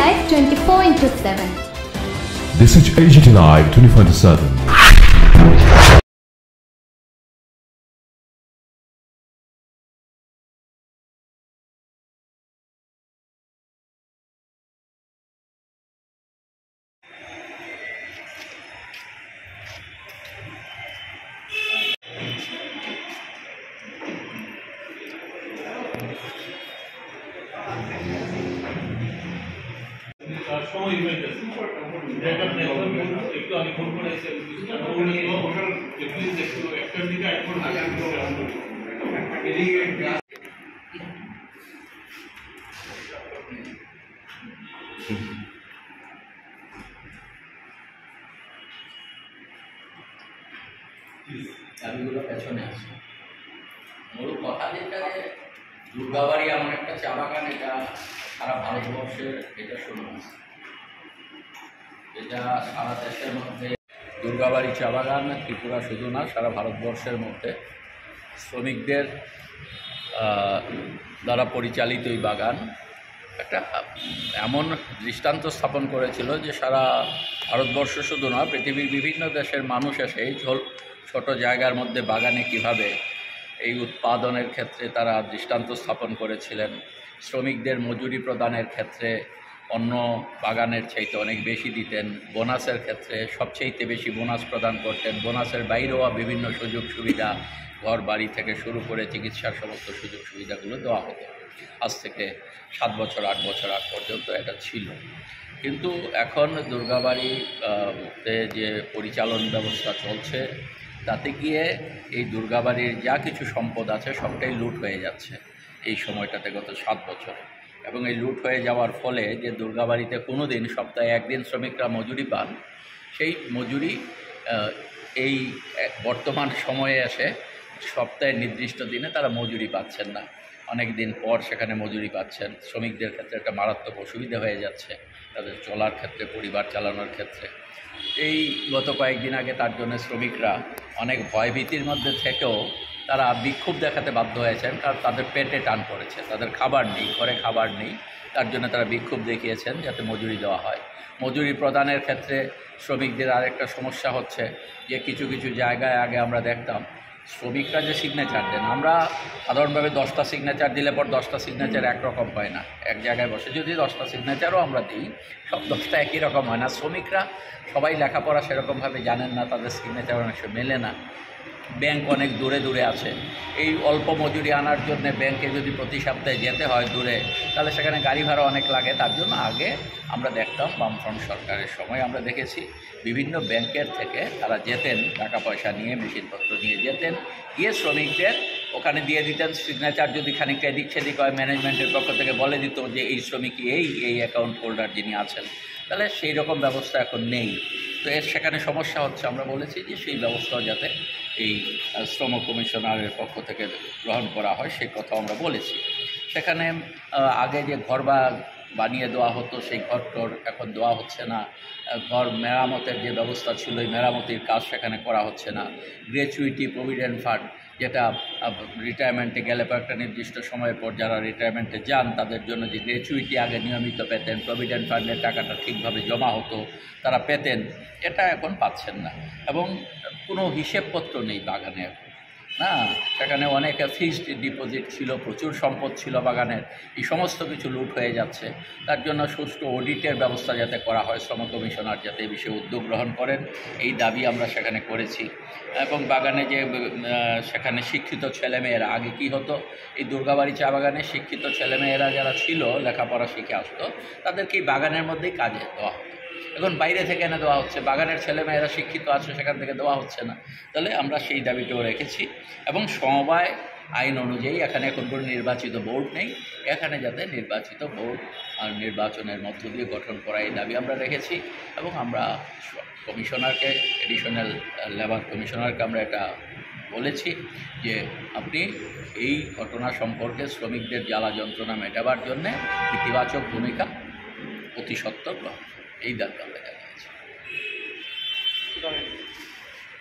Live 24/7. This is AGT Live 24/7. দাবিগুলো পেছনে আছে। মূল কথা যেটা যে দুর্গাবাড়ি এমন একটা চা বাগান, এটা সারা ভারতবর্ষের এটা শুনুন, এটা সারা দেশের মধ্যে দুর্গাবাড়ি চা বাগান ত্রিপুরা শুধু না, সারা ভারতবর্ষের মধ্যে শ্রমিকদের দ্বারা পরিচালিত এই বাগান একটা এমন দৃষ্টান্ত স্থাপন করেছিল যে সারা ভারতবর্ষ শুধু না, পৃথিবীর বিভিন্ন দেশের মানুষ এসে এই ছোট জায়গার মধ্যে বাগানে কিভাবে এই উৎপাদনের ক্ষেত্রে তারা দৃষ্টান্ত স্থাপন করেছিলেন। শ্রমিকদের মজুরি প্রদানের ক্ষেত্রে অন্য বাগানের চাইতে অনেক বেশি দিতেন। বোনাসের ক্ষেত্রে সবচেয়ে বেশি বোনাস প্রদান করতেন। বোনাসের বাইরেও বিভিন্ন সুযোগ সুবিধা, ঘর বাড়ি থেকে শুরু করে চিকিৎসার সমস্ত সুযোগ সুবিধাগুলো দেওয়া হতো। আজ থেকে 7 বছর 8 বছর আগ পর্যন্ত এটা ছিল। কিন্তু এখন দুর্গাবাড়িতে যে পরিচালন ব্যবস্থা চলছে, তাতে গিয়ে এই দুর্গাবাড়ির যা কিছু সম্পদ আছে সবটাই লুট হয়ে যাচ্ছে এই সময়টাতে, গত 7 বছরে। এবং এই লুট হয়ে যাওয়ার ফলে যে দুর্গাবাড়িতে কোনো দিন সপ্তাহে একদিন শ্রমিকরা মজুরি পান, সেই মজুরি এই বর্তমান সময়ে এসে সপ্তাহের নির্দিষ্ট দিনে তারা মজুরি পাচ্ছেন না, অনেক দিন পর সেখানে মজুরি পাচ্ছেন। শ্রমিকদের ক্ষেত্রে একটা মারাত্মক অসুবিধা হয়ে যাচ্ছে তাদের চলার ক্ষেত্রে, পরিবার চালানোর ক্ষেত্রে। এই গত কয়েকদিন আগে তার জন্য শ্রমিকরা অনেক ভয়ভীতির মধ্যে থেকেও তারা বিক্ষোভ দেখাতে বাধ্য হয়েছেন, কারণ তাদের পেটে টান পড়েছে, তাদের খাবার নেই, ঘরে খাবার নেই। তার জন্য তারা বিক্ষোভ দেখিয়েছেন যাতে মজুরি দেওয়া হয়। মজুরি প্রদানের ক্ষেত্রে শ্রমিকদের আরেকটা সমস্যা হচ্ছে যে কিছু কিছু জায়গায় আগে আমরা দেখতাম শ্রমিকরা যে সিগনেচার দেন, আমরা সাধারণভাবে 10টা সিগনেচার দিলে পর 10টা সিগনেচার একরকম হয় না। এক জায়গায় বসে যদি 10টা সিগনেচারও আমরা দিই, সব 10টা একই রকম হয় না। শ্রমিকরা সবাই লেখাপড়া সেরকমভাবে জানেন না, তাদের সিগনেচার অনেক সময় মেলে না। ব্যাংক অনেক দূরে দূরে আছে। এই অল্প মজুরি আনার জন্য ব্যাংকে যদি প্রতি সপ্তাহে যেতে হয় দূরে, তাহলে সেখানে গাড়ি ভাড়া অনেক লাগে। তার জন্য আগে আমরা দেখতাম বামফ্রন্ট সরকারের সময় আমরা দেখেছি বিভিন্ন ব্যাংকের থেকে তারা যেতেন, টাকা পয়সা নিয়ে, মেশিনপত্র নিয়ে যেতেন, গিয়ে শ্রমিকদের ওখানে দিয়ে দিতেন। সিগনেচার যদি খানিকটা এদিক সেদিক হয়, ম্যানেজমেন্টের পক্ষ থেকে বলে দিত যে এই শ্রমিক এই অ্যাকাউন্ট হোল্ডার যিনি আছেন। তাহলে সেই রকম ব্যবস্থা এখন নেই। তো সেখানে সমস্যা হচ্ছে। আমরা বলেছি যে সেই ব্যবস্থাও যাতে এই শ্রম কমিশনারের পক্ষ থেকে গ্রহণ করা হয়, সেই কথা আমরা বলেছি। সেখানে আগে যে ঘর বানিয়ে দেওয়া হতো, সেই ঘরটর এখন দেওয়া হচ্ছে না। ঘর মেরামতের যে ব্যবস্থা ছিল, এই মেরামতির কাজ সেখানে করা হচ্ছে না। গ্র্যাচুইটি, প্রভিডেন্ট ফান্ড, যেটা রিটায়ারমেন্টে গেলে পর একটা নির্দিষ্ট সময়ের পর যারা রিটায়ারমেন্টে যান তাদের জন্য যে গ্র্যাচুইটি আগে নিয়মিত পেতেন, প্রভিডেন্ট ফান্ডের টাকাটা ঠিকভাবে জমা হতো, তারা পেতেন, এটা এখন পাচ্ছেন না। এবং কোনো হিসেবপত্র নেই বাগানে এখন, না। সেখানে অনেক ফিক্সড ডিপোজিট ছিল, প্রচুর সম্পদ ছিল বাগানের, এই সমস্ত কিছু লুট হয়ে যাচ্ছে। তার জন্য সুষ্ঠু অডিটের ব্যবস্থা যাতে করা হয়, শ্রম কমিশনার যাতে এই বিষয়ে উদ্যোগ গ্রহণ করেন, এই দাবি আমরা সেখানে করেছি। এবং বাগানে যে সেখানে শিক্ষিত ছেলেমেয়েরা, আগে কি হতো, এই দুর্গাবাড়ি চা বাগানে শিক্ষিত ছেলেমেয়েরা যারা ছিল, লেখাপড়া শিখে আসতো, তাদেরকে এই বাগানের মধ্যেই কাজে দেওয়া হতো। এখন বাইরে থেকে এনে দেওয়া হচ্ছে, বাগানের ছেলেমেয়েরা শিক্ষিত আছে সেখান থেকে দেওয়া হচ্ছে না। তাহলে আমরা সেই দাবিটাও রেখেছি। এবং সমবায় আইন অনুযায়ী এখানে এখন কোনো নির্বাচিত বোর্ড নেই, এখানে যাতে নির্বাচিত বোর্ড আর নির্বাচনের মধ্য দিয়ে গঠন করা, এই দাবি আমরা রেখেছি। এবং আমরা কমিশনারকে, এডিশনাল লেবার কমিশনারকে আমরা এটা বলেছি যে আপনি এই ঘটনা সম্পর্কে শ্রমিকদের জ্বালা যন্ত্রণা মেটাবার জন্যে ইতিবাচক ভূমিকা অতি সত্বর গ্রহণ, এই দাবি আমরা